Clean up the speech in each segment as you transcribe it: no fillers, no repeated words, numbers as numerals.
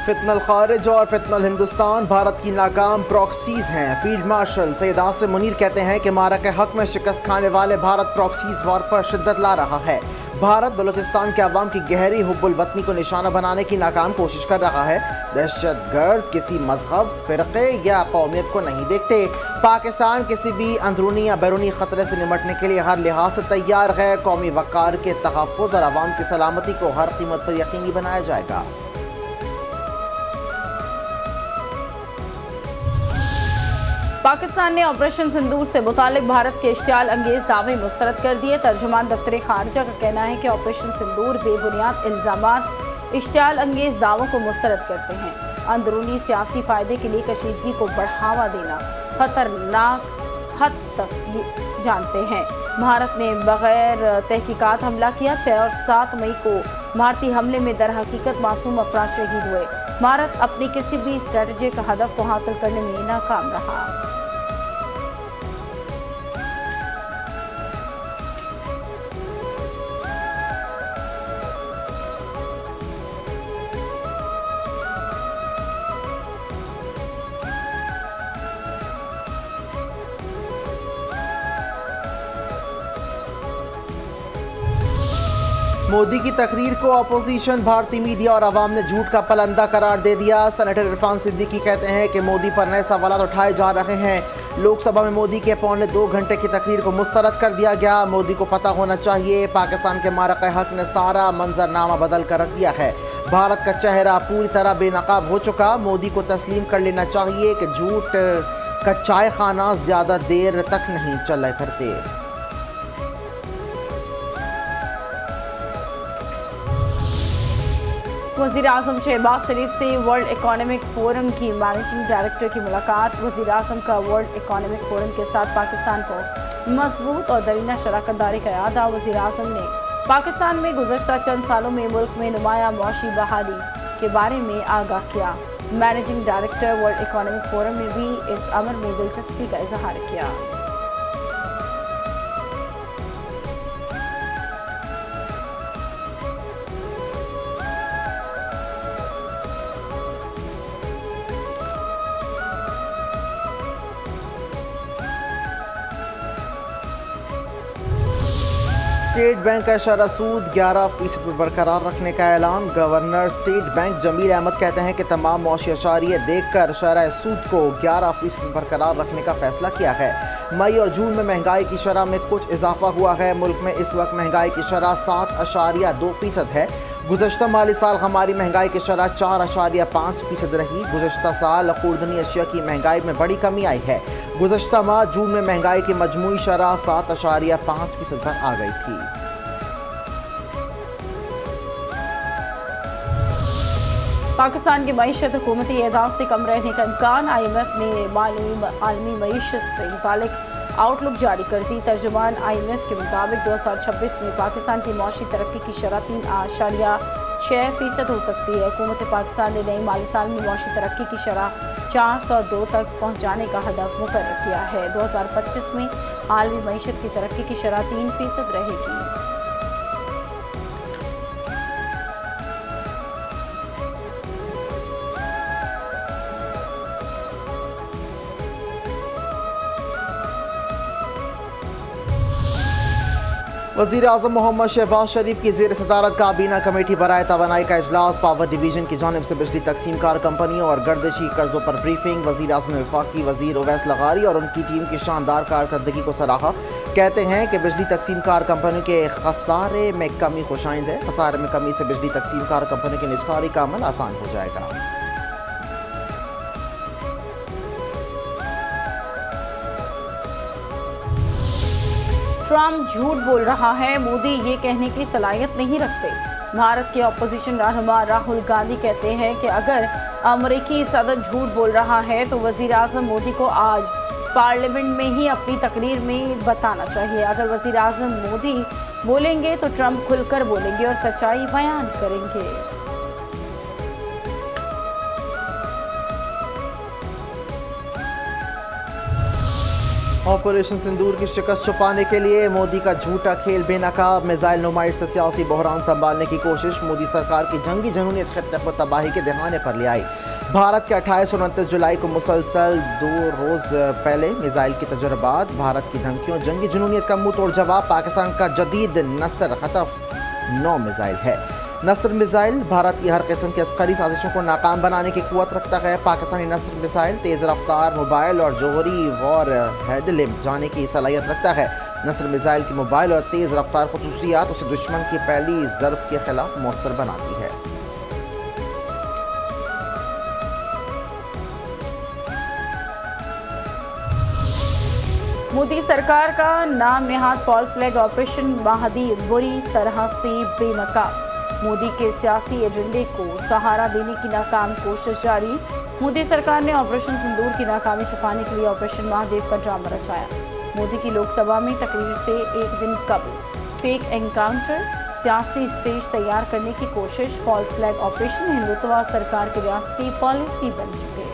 फितनल खारिज और फितनल हिंदुस्तान भारत की नाकाम प्रॉक्सीज हैं। फील्ड मार्शल सैयद आसिम मुनीर कहते हैं कि मारक हक में शिकस्त खाने वाले भारत प्रॉक्सीज वॉर पर शिद्दत ला रहा है। भारत बलूचिस्तान के अवाम की गहरी हुब्बुल वतनी को निशाना बनाने की नाकाम कोशिश कर रहा है। दहशतगर्द किसी मजहब, फिरके या कौमियत को नहीं देखते। पाकिस्तान किसी भी अंदरूनी या बैरूनी खतरे से निमटने के लिए हर लिहाज से तैयार है। कौमी वक़ार के तहफ़्फ़ुज़ और अवाम की सलामती को हर कीमत पर यकीनी बनाया जाएगा। पाकिस्तान ने ऑपरेशन सिंदूर से मुतालिक भारत के इश्तियाल अंगेज दावे मुस्तरद कर दिए। तर्जुमान दफ्तर खारजा का कहना है कि ऑपरेशन सिंदूर बेबुनियाद इल्ज़ामात इश्तियाल अंगेज दावों को मुस्तरद करते हैं। अंदरूनी सियासी फ़ायदे के लिए कशीदगी को बढ़ावा देना खतरनाक हद तक जानते हैं। भारत ने बगैर तहकीकात हमला किया। 6 और 7 मई को भारतीय हमले में दर हकीकत मासूम अफराद शहीद हुए। भारत अपनी किसी भी स्ट्रेटेजिक हदफ को हासिल करने में नाकाम रहा। मोदी की तकरीर को अपोजिशन, भारतीय मीडिया और अवाम ने झूठ का पलंदा करार दे दिया। सेनेटर इरफान सिद्दीकी कहते हैं कि मोदी पर नए सवाल उठाए जा रहे हैं। लोकसभा में मोदी के पौने 2 घंटे की तकरीर को मुस्तरद कर दिया गया। मोदी को पता होना चाहिए पाकिस्तान के मारक हक ने सारा मंजरनामा बदल कर रख दिया है। भारत का चेहरा पूरी तरह बेनकाब हो चुका। मोदी को तस्लीम कर लेना चाहिए कि झूठ का चाय खाना ज़्यादा देर तक नहीं चले करते। वज़ीर आज़म शहबाज शरीफ से वर्ल्ड इकोनॉमिक फोरम की मैनेजिंग डायरेक्टर की मुलाकात। वज़ीर आज़म का वर्ल्ड इकोनॉमिक फोरम के साथ पाकिस्तान को मजबूत और दरीना शराकत दारी का इरादा। वज़ीर आज़म ने पाकिस्तान में गुज़श्ता चंद सालों में मुल्क में नुमाया मौशी बहाली के बारे में आगाह किया। Managing director world economic forum ने भी इस अमर में दिलचस्पी का इजहार किया। स्टेट बैंक का इशारा सूद 11% पर बरकरार रखने का ऐलान। Governor state bank Jameel Ahmed कहते हैं कि तमाम मौशी अशारिये देखकर शरह सूद को 11% पर बरकरार रखने का फैसला किया है। मई और जून में महंगाई की शरह में कुछ इजाफा हुआ है। मुल्क में इस वक्त महंगाई की शरह 7.2% है। गुज़श्ता माली साल हमारी महंगाई की शरह 4.5% रही। गुज़श्ता साल खुर्दनी अशिया की महंगाई में बड़ी कमी आई है। गुज़श्ता माह जून में महंगाई की मजमूई शरह 7.5% पर आ गई थी। पाकिस्तान की मईशत हुकूमती एदाद से कम रहने का इम्कान। IMF ने आलमी मईशत से मुतालिक आउटलुक जारी कर दी। तर्जुमान IMF के मुताबिक 2026 में पाकिस्तान की मौशी तरक्की की शरह 3.6% हो सकती है। हुकूमत पाकिस्तान ने नई माली साल में मौशी तरक्की की शरह 402 तक पहुँचाने का हदफ मुकर्रर किया है। 2025 में आलमी मईशत की तरक्की की शरह 3% रहेगी। वज़ीर आज़म मोहम्मद शहबाज शरीफ की ज़ेर सदारत काबीना कमेटी बराए तवानाई का इजलास। पावर डिवीज़न की जानिब से बिजली तकसीम कार कंपनियों और गर्दिशी कर्जों पर ब्रीफिंग। वज़ीर आज़म ने वफाकी वज़ीर उवैस लगारी और उनकी टीम की शानदार कारकर्दगी को सराहा। कहते हैं कि बिजली तकसीम कार कंपनियों के खसारे में कमी खुशाइंद है। खसारे में कमी से बिजली तकसीम कार कंपनी की निजकारी का अमल आसान हो जाएगा। ट्रम्प झूठ बोल रहा है, मोदी ये कहने की सलाहियत नहीं रखते। भारत के अपोजिशन रहनुमा राहुल गांधी कहते हैं कि अगर अमेरिकी सदर झूठ बोल रहा है तो वज़ीर आज़म मोदी को आज पार्लियामेंट में ही अपनी तकरीर में बताना चाहिए। अगर वज़ीर आज़म मोदी बोलेंगे तो ट्रम्प खुलकर बोलेंगे और सच्चाई बयान करेंगे। ऑपरेशन सिंदूर की शिकस्त छुपाने के लिए मोदी का झूठा खेल बेनकाब, मिसाइल नुमाइश से सियासी बहरान संभालने की कोशिश। मोदी सरकार की जंगी जनूनियत खत्ते को तबाही के दिखाने पर ले आई। भारत के 28 और 29 जुलाई को मुसलसल 2 रोज पहले मिसाइल की तजर्बात, भारत की धमकियों, जंगी जनूनियत का मुंह तोड़ जवाब। पाकिस्तान का जदीद नस्र खतफ 9 मिसाइल है। नस्र मिसाइल भारत की हर किस्म की अस्करी साजिशों को नाकाम बनाने की कुव्वत रखता है। पाकिस्तानी नस्र मिसाइल तेज़ रफ्तार मोबाइल और जोहरी और हेडलिम जाने की सलाहियत रखता है। नस्र मिसाइल की मोबाइल और तेज़ रफ्तार खसूसियात उसे दुश्मन की पहली ज़रब के खिलाफ मौसर बनाती है। मोदी सरकार का नाम नेहाद फॉल्स फ्लैग ऑपरेशन महादी बुरी तरह से बेनकाब। मोदी के सियासी एजेंडे को सहारा देने की नाकाम कोशिश जारी। मोदी सरकार ने ऑपरेशन सिंदूर की नाकामी छुपाने के लिए ऑपरेशन महादेव का ड्रामा रचाया। मोदी की लोकसभा में तकरीर से एक दिन कबल फेक एनकाउंटर, सियासी स्टेज तैयार करने की कोशिश। फॉल्स फ्लैग ऑपरेशन हिंदुत्व सरकार की रियासती पॉलिसी बन चुके हैं।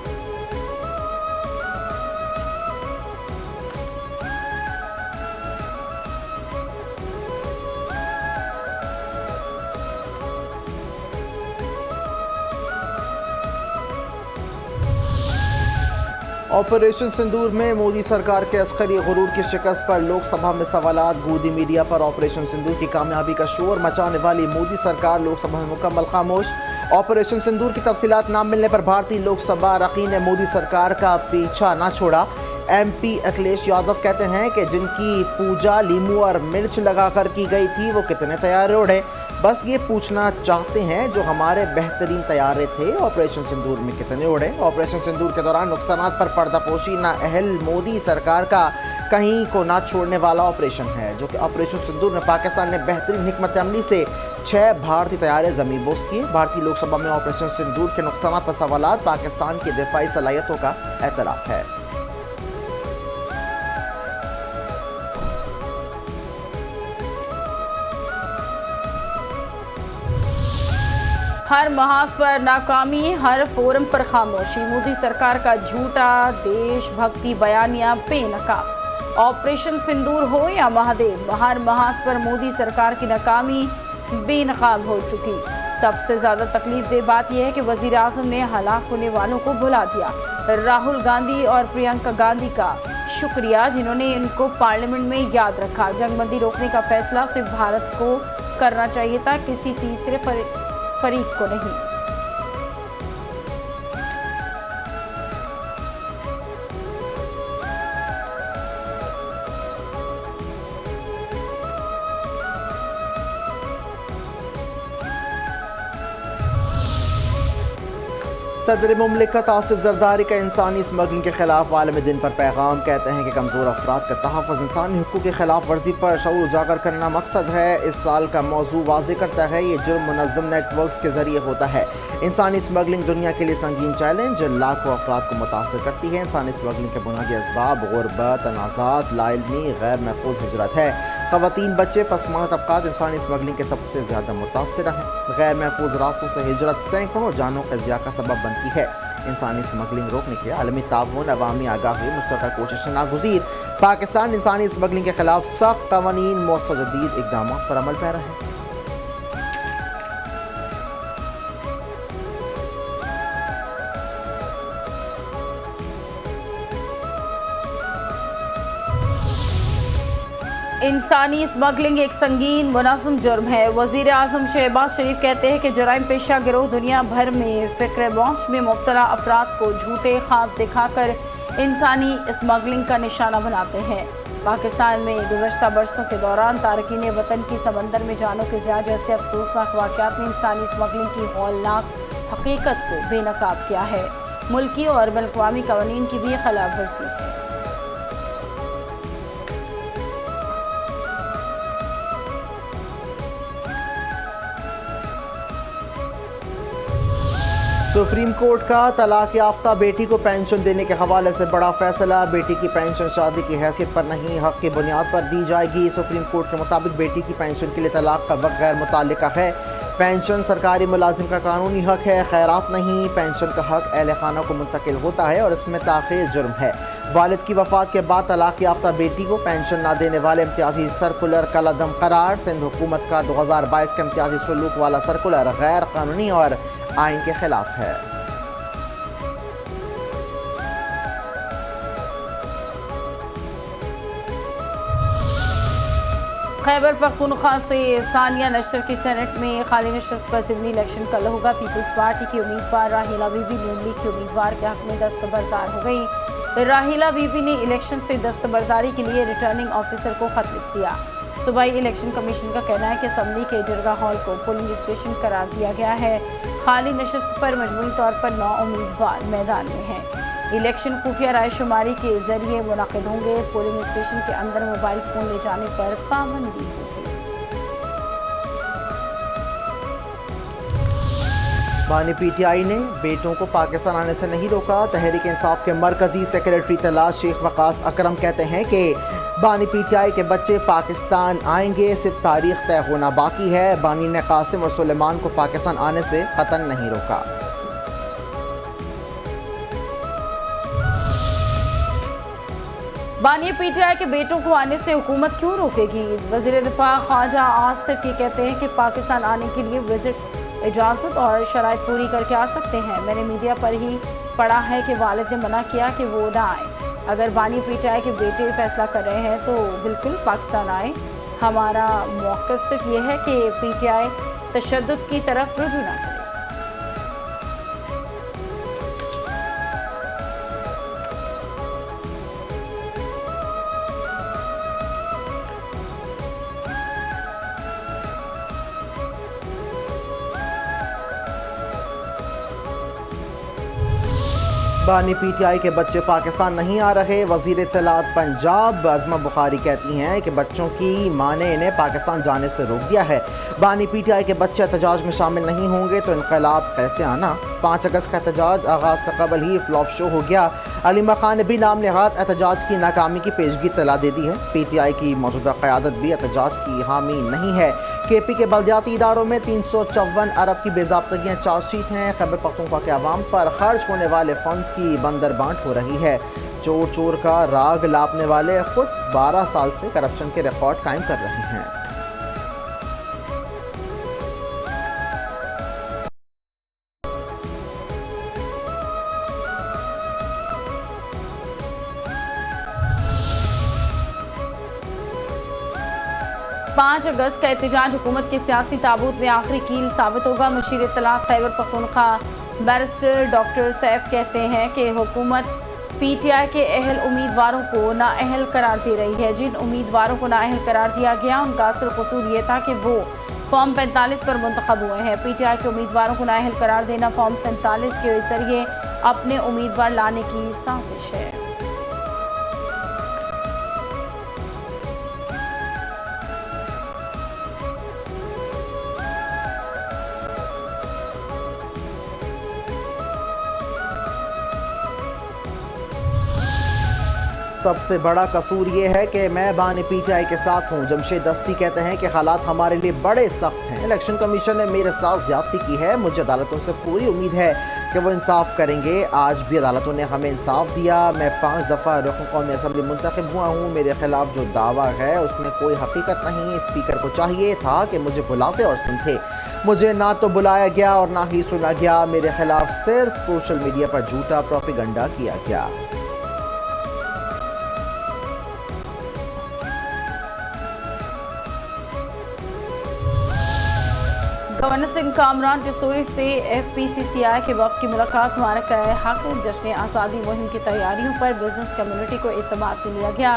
ऑपरेशन सिंदूर में मोदी सरकार के अस्करी गुरूर की शिकस्त पर लोकसभा में सवालात। गोदी मीडिया पर ऑपरेशन सिंदूर की कामयाबी का शोर मचाने वाली मोदी सरकार लोकसभा में मुकम्मल खामोश। ऑपरेशन सिंदूर की तफसीलात ना मिलने पर भारतीय लोकसभा अरकान ने मोदी सरकार का पीछा ना छोड़ा। MP अखिलेश यादव कहते हैं कि जिनकी पूजा लीमू और मिर्च लगाकर की गई थी वो कितने तैयारे उड़े। बस ये पूछना चाहते हैं जो हमारे बेहतरीन तैयारे थे ऑपरेशन सिंदूर में कितने उड़े। ऑपरेशन सिंदूर के दौरान नुकसानात पर पर्दापोशी ना अहल मोदी सरकार का कहीं को ना छोड़ने वाला ऑपरेशन है, जो कि ऑपरेशन सिंदूर में पाकिस्तान ने बेहतरीन हिकमत अमली से 6 भारतीय तैयारे ज़मीन बोस किए। भारतीय लोकसभा में ऑपरेशन सिंदूर के नुकसानात पर सवालात, पाकिस्तान की दिफाई सलाहियतों का एतराफ़ है। हर महाज पर नाकामी, हर फोरम पर खामोशी। मोदी सरकार का झूठा देशभक्ति बयानिया बेनकाब। ऑपरेशन सिंदूर हो या महादेव, हर महाज पर मोदी सरकार की नाकामी बेनकाब हो चुकी। सबसे ज़्यादा तकलीफदेह बात यह है कि वज़ीर आज़म ने हलाक होने वालों को भुला दिया। राहुल गांधी और प्रियंका गांधी का शुक्रिया जिन्होंने इनको पार्लियामेंट में याद रखा। जंगबंदी रोकने का फैसला सिर्फ भारत को करना चाहिए था, किसी तीसरे फरीक को नहीं। सदर मुमलिकत आसिफ जरदारी का इंसानी स्मगलिंग के खिलाफ आलमी दिन पर पैगाम। कहते हैं कि कमज़ोर अफराद का तहफ़्फ़ुज़ इंसानी हुकूक़ की खिलाफ वर्जी पर शऊर उजागर करना मकसद है। इस साल का मौजू वाज़ेह करता है, ये जुर्म मुनज़्ज़म नेटवर्क्स के ज़रिए होता है। इंसानी स्मगलिंग दुनिया के लिए संगीन चैलेंज, लाखों अफराद को मुतासर करती है। इंसानी स्मगलिंग के बुनियादी असबाब गुरबत, तनाज़ात, लाइल्मी, गैर महफूज हिजरत है। ख़वातीन, बच्चे, पसमानदा तबक़ात इंसानी स्मगलिंग के सबसे ज़्यादा मुतासर हैं। गैर महफूज रास्तों से हिजरत सैकड़ों जानों के ज़िया का सबब बनती है। इंसानी स्मगलिंग रोकने के लिए आलमी ताउन, अवामी आगाही, मुश्तरका कोशिश नागुज़ीर। पाकिस्तान इंसानी स्मगलिंग के खिलाफ सख्त क़वानीन, मौसर जदीद इक़दाम पर अमल पैरा है। इंसानी स्मगलिंग एक संगीन मुनज़्ज़म जुर्म है। वज़ीर आज़म शहबाज शरीफ कहते हैं कि जराइम पेशा गिरोह दुनिया भर में फ़िक्र मौश में मुब्तला अफराद को झूठे ख्वाब दिखाकर इंसानी स्मगलिंग का निशाना बनाते हैं। पाकिस्तान में गुज़श्ता बरसों के दौरान तारकीन वतन की समंदर में जानों के ज़िया जैसे अफसोसनाक वाक़यात ने इंसानी स्मगलिंग की हौलनाक हकीकत को बेनकाब किया है। मुल्की और बैनुल-अक़वामी क़वानीन की भी खिलाफ वर्जी है। सुप्रीम कोर्ट का तलाक याफ्ता बेटी को पेंशन देने के हवाले से बड़ा फैसला। बेटी की पेंशन शादी की हैसियत पर नहीं, हक की बुनियाद पर दी जाएगी। सुप्रीम कोर्ट के मुताबिक बेटी की पेंशन के लिए तलाक का वक्त गैर मुताल्लिका है। पेंशन सरकारी मुलाजिम का कानूनी हक है, खैरात नहीं। पेंशन का हक अहल खाना को मुंतकिल होता है और इसमें ताख़ीर जुर्म है। वालिद की वफात के बाद तलाक याफ्ता बेटी को पेंशन न देने वाले इम्तियाजी सर्कुलर कलअदम करार। सिंध हुकूमत का 2022 का इम्तियाजी सलूक वाला सर्कुलर गैर कानूनी और आइन के खिलाफ है। खैबर पख्तूनख्वा से सानिया नशर की सेनेट में खाली नशस्त पर ज़िमनी इलेक्शन कल होगा। पीपल्स पार्टी की उम्मीदवार राहिला बीबी नून लीग की उम्मीदवार के हक में दस्तबरदार हो गई। राहिला बीबी ने इलेक्शन से दस्तबरदारी के लिए रिटर्निंग ऑफिसर को खत लिख दिया। सूबाई इलेक्शन कमीशन का कहना है कि असम्बली के जरगा हॉल को पोलिंग स्टेशन करार दिया गया है। खाली नशस्त पर मजमूई तौर पर 9 उम्मीदवार मैदान में हैं। इलेक्शन खुफिया राय शुमारी के जरिए मुनाकिद होंगे। पोलिंग स्टेशन के अंदर मोबाइल फ़ोन ले जाने पर पाबंदी होगी। बानी पीटीआई ने बेटों को पाकिस्तान आने से नहीं रोका। तहरीक इंसाफ के मरकजी सेक्रेटरी तलाश शेख वकास अकरम कहते हैं कि बानी पीटीआई के बच्चे पाकिस्तान आएंगे, सिर्फ तारीख तय होना बाकी है। बानी ने कासिम और सुलेमान को पाकिस्तान आने से कतन नहीं रोका। बानी पीटीआई के बेटों को आने से हुकूमत क्यों रोकेगी? वज़ीर दिफा ख्वाजा आसिफ ये कहते हैं कि पाकिस्तान आने के लिए विजिट इजाज़त और शराइत पूरी करके आ सकते हैं। मैंने मीडिया पर ही पढ़ा है कि वालिद ने मना किया कि वो ना आए। अगर बानी पीटीआई के बेटे फैसला कर रहे हैं तो बिल्कुल पाकिस्तान आए। हमारा मौक़िफ़ सिर्फ ये है कि पीटीआई तशद्दुद की तरफ रुजू ना करे। बानी पीटीआई के बच्चे पाकिस्तान नहीं आ रहे। वज़ीर इत्तलात पंजाब अज़मा बुखारी कहती हैं कि बच्चों की मां ने इन्हें पाकिस्तान जाने से रोक दिया है। बानी पीटीआई के बच्चे एहतजाज में शामिल नहीं होंगे तो इनकलाब कैसे आना। 5 अगस्त का एहतजाज आगाज़ से कबल ही फ्लॉप शो हो गया। अलीमा खान ने भी नाम नहाद एहतजाज की नाकामी की पेशगी तला दे दी है। पीटीआई की मौजूदा क़यादत भी एहतजाज की हामी नहीं है। केपी के बलदियाती इदारों में 354 अरब की बेज़ाब्तगियाँ चार्जशीट हैं। खैबर पख्तूनख्वा के अवाम पर खर्च होने वाले फंड्स की बंदर बांट हो रही है। चोर चोर का राग लापने वाले खुद 12 साल से करप्शन के रिकॉर्ड कायम कर रहे हैं। पाँच अगस्त का एहतजाज हुकूमत के सियासी ताबूत में आखिरी कील साबित होगा। मुशीर इत्तलात खैबर पख्तूनख्वा बैरिस्टर डॉक्टर सैफ कहते हैं कि हुकूमत पीटीआई के अहल उम्मीदवारों को नाअहल करार दे रही है। जिन उम्मीदवारों को नाअहल करार दिया गया उनका असल कसूर ये था कि वो फॉर्म 45 पर मुंतखब हुए हैं। पीटीआई के उम्मीदवारों को नाअहल करार देना फॉर्म 47 के जरिए अपने उम्मीदवार लाने की साजिश है। सबसे बड़ा कसूर ये है कि मैं बानी पीटीआई के साथ हूँ। जमशेद दस्ती कहते हैं कि हालात हमारे लिए बड़े सख्त हैं। इलेक्शन कमीशन ने मेरे साथ ज्यादती की है। मुझे अदालतों से पूरी उम्मीद है कि वो इंसाफ करेंगे। आज भी अदालतों ने हमें इंसाफ दिया। मैं 5 दफ़ा रुकन कौमी असम्बली मुंतखब हुआ हूँ। मेरे खिलाफ जो दावा है उसमें कोई हकीकत नहीं। स्पीकर को चाहिए था कि मुझे बुलाते और सुनते। मुझे ना तो बुलाया गया और ना ही सुना गया। मेरे खिलाफ सिर्फ सोशल मीडिया पर झूठा प्रोपेगेंडा किया गया। गवर्नर सिंह कामरान टिसोरी से FPCCI के वफ़द की मुलाकात। मारका हक जश्न आज़ादी मुहिम की तैयारियों पर बिजनेस कम्युनिटी को इत्तेमाद में लिया गया।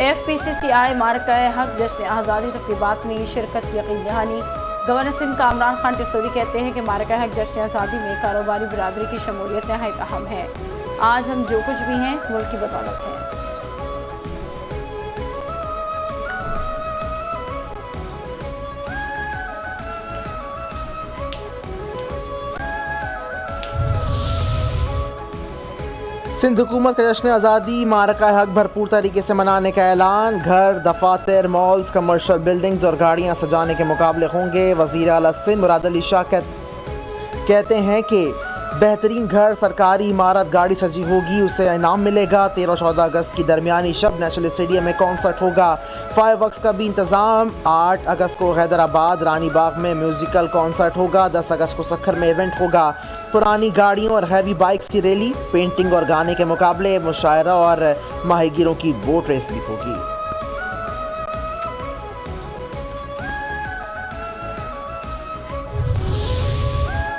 FPCCI मारका हक जश्न आज़ादी तक़रीबात में शिरकत की यकीन दहानी। गवर्नर सिंह कामरान खान टिसोरी कहते हैं कि मारका हक जश्न आज़ादी में कारोबारी बिरादरी की शमूलियत नहायत अहम है। आज हम जो कुछ भी हैं इस मुल्क की बदौलत है। सिंध हुकूमत का जश्न आज़ादी मारका हक भरपूर तरीके से मनाने का ऐलान। घर, दफातर, मॉल्स, कमर्शियल बिल्डिंग्स और गाड़ियां सजाने के मुकाबले होंगे। वज़ीर आला सिंध मुराद अली शाह कहते हैं कि बेहतरीन घर, सरकारी इमारत, गाड़ी सजी होगी, उसे इनाम मिलेगा। 13-14 अगस्त की दरमियानी शब नेशनल स्टेडियम में कॉन्सर्ट होगा। फायरवर्क्स का भी इंतजाम। 8 अगस्त को हैदराबाद रानी बाग में म्यूजिकल कॉन्सर्ट होगा। 10 अगस्त को सक्खर में इवेंट होगा। पुरानी गाड़ियों और हैवी बाइक्स की रैली, पेंटिंग और गाने के मुकाबले, मुशायरा और माहीगीरों की बोट रेस भी होगी।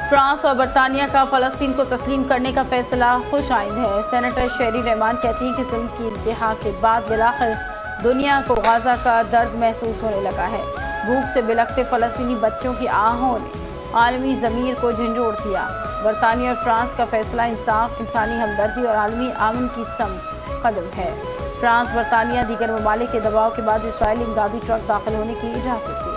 फ्रांस और बरतानिया का फ़लस्तीन को तस्लीम करने का फैसला खुश आइंद है। सेनेटर शेरी रहमान कहती हैं कि जुल्म की इंतहा के बाद बिलाखिर दुनिया को गाज़ा का दर्द महसूस होने लगा है। भूख से बिलखते फ़लस्तीनी बच्चों की आहों ने आलमी ज़मीर को झंझोड़ दिया। बरतानिया और फ्रांस का फैसला इंसाफ, इंसानी हमदर्दी और आलमी अमन की सम कदम है। फ्रांस, बरतानिया दीगर ममालिक के दबाव के बाद इसराइली इमदादी ट्रक दाखिल होने की इजाज़त दी।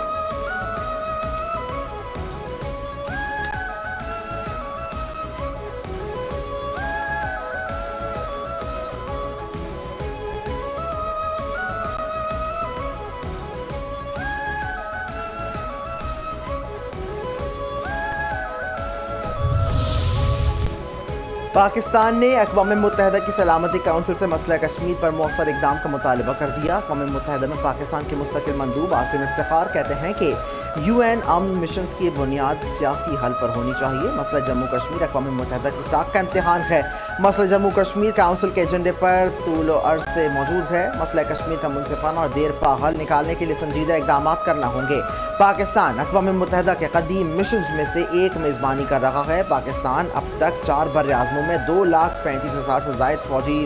पाकिस्तान ने अक़वाम मुत्तहिदा की सलामती काउंसिल से मसला कश्मीर पर मौसर इक़दाम का मुतालबा कर दिया। अक़वाम मुत्तहिदा में पाकिस्तान के मुस्तकिल मंदूब आसिम इफ्तिखार कहते हैं कि UN अमन मिशन की बुनियाद सियासी हल पर होनी चाहिए। मसला जम्मू कश्मीर अक़वाम मुत्तहिदा की साख का इम्तिहान है। मसला जम्मू कश्मीर काउंसिल के एजेंडे पर तूल अर्ज से मौजूद है। मसला कश्मीर का मुनसिफाना और देरपा हल निकालने के लिए संजीदा इक़दाम करना होंगे। पाकिस्तान अक़वाम मुत्तहिदा के कदीम मिशन में से एक मेज़बानी कर रहा है। पाकिस्तान अब तक 4 बर्र-ए-आज़मों में 2,35,000 से ज़ायद फौजी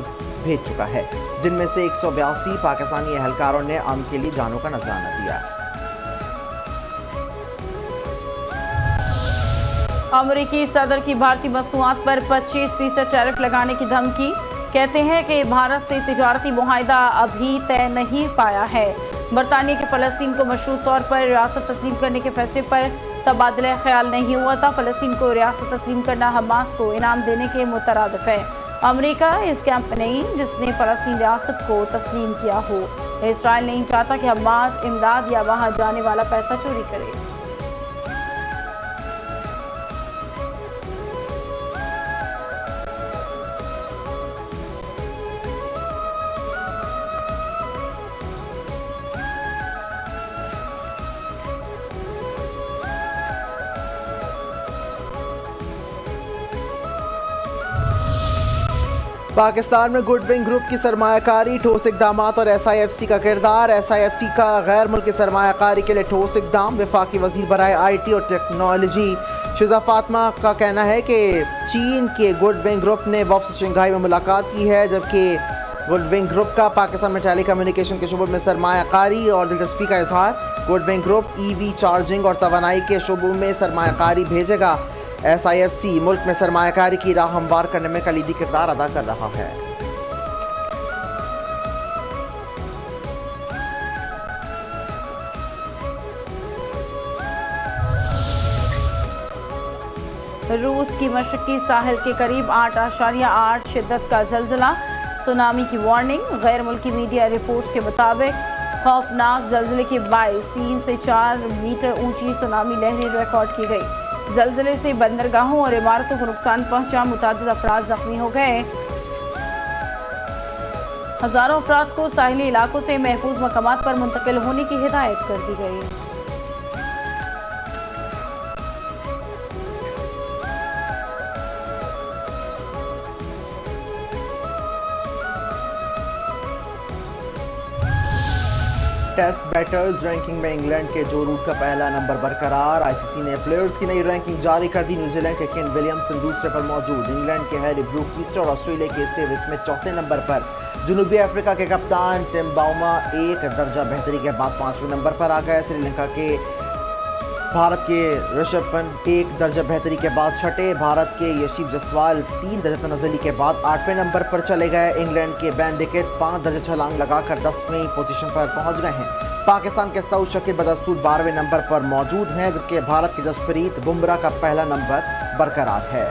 भेज चुका है, जिनमें से 182 पाकिस्तानी एहलकारों ने अमन के लिए जानों का नजराना दिया। अमेरिकी सदर की भारतीय मसनूआत पर 25% टैरिफ लगाने की धमकी। कहते हैं कि भारत से तिजारती मुआहदा अभी तय नहीं पाया है। बरतानिया के फ़लस्तीन को मशरूत तौर पर रियासत तस्लीम करने के फैसले पर तबादला ख्याल नहीं हुआ था। फ़लस्तीन को रियासत तस्लीम करना हमास को इनाम देने के मुतरादिफ है। अमेरिका इस कैंप नहीं जिसने फ़लस्तीन रियासत को तस्लीम किया हो। इसराइल नहीं चाहता कि हमास इमदाद या वहाँ जाने वाला पैसा चोरी करे। पाकिस्तान में गुडविंग ग्रुप की सरमायाकारी, ठोस इकदाम और SIFC का किरदार। SIFC का गैर मुल्की सरमायाकारी के लिए ठोस इकदाम। वफाकी वज़ीर बराए IT और टेक्नोलॉजी शुजा फातिमा का कहना है कि चीन के गुडविंग ग्रुप ने वफ़द से शंघाई में मुलाकात की है, जबकि गुडविंग ग्रुप का पाकिस्तान में टेली कम्युनिकेशन के शोबों में सरमायाकारी और दिलचस्पी का इजहार। गुडविंग ग्रुप EV चार्जिंग और तवानाई के शोबों में सरमायाकारी भेजेगा। SIFC मुल्क में सरमायाकारी की राह हमवार करने में कलीदी किरदार अदा कर रहा है। रूस की मशरकी साहिल के करीब 8.8 शिद्दत का ज़लज़ला, सुनामी की वार्निंग। गैर मुल्की मीडिया रिपोर्ट्स के मुताबिक खौफनाक ज़लज़ले के बायस 3 से 4 मीटर ऊंची सुनामी लहरें रिकॉर्ड की गई। ज़लज़ले से बंदरगाहों और इमारतों को नुकसान पहुंचा। मुतादिद अफराद जख्मी हो गए। हज़ारों अफराद को साहिली इलाकों से महफूज मकामात पर मुंतकिल होने की हिदायत कर दी गई। टेस्ट बैटर्स रैंकिंग में इंग्लैंड के जो रूट का पहला नंबर बरकरार। ICC ने प्लेयर्स की नई रैंकिंग जारी कर दी। न्यूजीलैंड के केन विलियमसन दूसरे पर मौजूद, इंग्लैंड के हैरी ब्रूक तीसरे और ऑस्ट्रेलिया के स्टीव स्मिथ चौथे नंबर पर। जनूबी अफ्रीका के कप्तान टिम बाउमा 1 दर्जा बेहतरी के बाद 5वें नंबर पर आ गए। श्रीलंका के भारत के ऋषभ पंत 1 दर्जा बेहतरी के बाद छठे। भारत के यशीब जसवाल 3 दर्जा तनज़्ज़ुली के बाद 8वें नंबर पर चले गए। इंग्लैंड के बैन डिकेट 5 दर्जा छलांग लगाकर 10वीं पोजीशन पर पहुंच गए हैं। पाकिस्तान के सऊद शकील बदस्तूर 12वें नंबर पर मौजूद हैं, जबकि भारत के जसप्रीत बुमराह का पहला नंबर बरकरार है।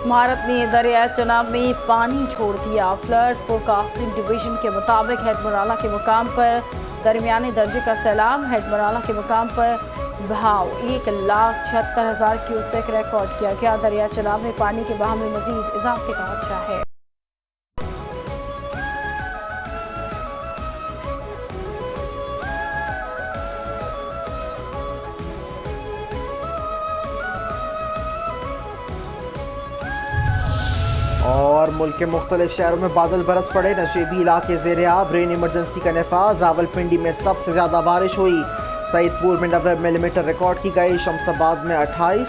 भारत ने दरिया चनाब में पानी छोड़ दिया। फ्लड फोरकास्टिंग डिवीजन के मुताबिक हेडमराला के मुकाम पर दरमियाने दर्जे का सैलाब। हेडमराला के मुकाम पर बहाव 1,76,000 क्यूसेक रिकॉर्ड किया गया। दरिया चनाब में पानी के बहाव में मजीद इजाफे का खदशा है। और मुल्क के मुख्तलिफ शहरों में बादल बरस पड़े। नशेबी इलाके ज़ेर-ए-आब। रेन इमरजेंसी का नफाज। रावलपिंडी में सबसे ज़्यादा बारिश हुई। सईदपुर में 90 मिलीमीटर रिकॉर्ड की गई। शमशाबाद में 28,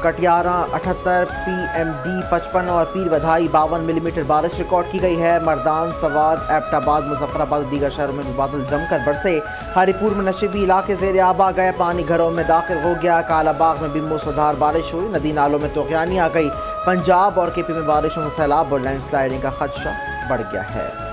कटियारा 78, PMD 55 और पीर बधाई 52 मिलीमीटर बारिश रिकॉर्ड की गई है। मर्दान, सवाद, एबटाबाद, मुजफ्फराबाद और दीगर शहरों में भी बादल जमकर बरसे। हरिपुर में नशेबी इलाके ज़ेर-ए-आब आ गए। पानी घरों में दाखिल हो गया। कालाबाग में भी मूसलाधार बारिश हुई। नदी नालों में तूफ़ानी आ गई। पंजाब और KP में बारिशों से सैलाब और लैंडस्लाइडिंग का खदशा बढ़ गया है।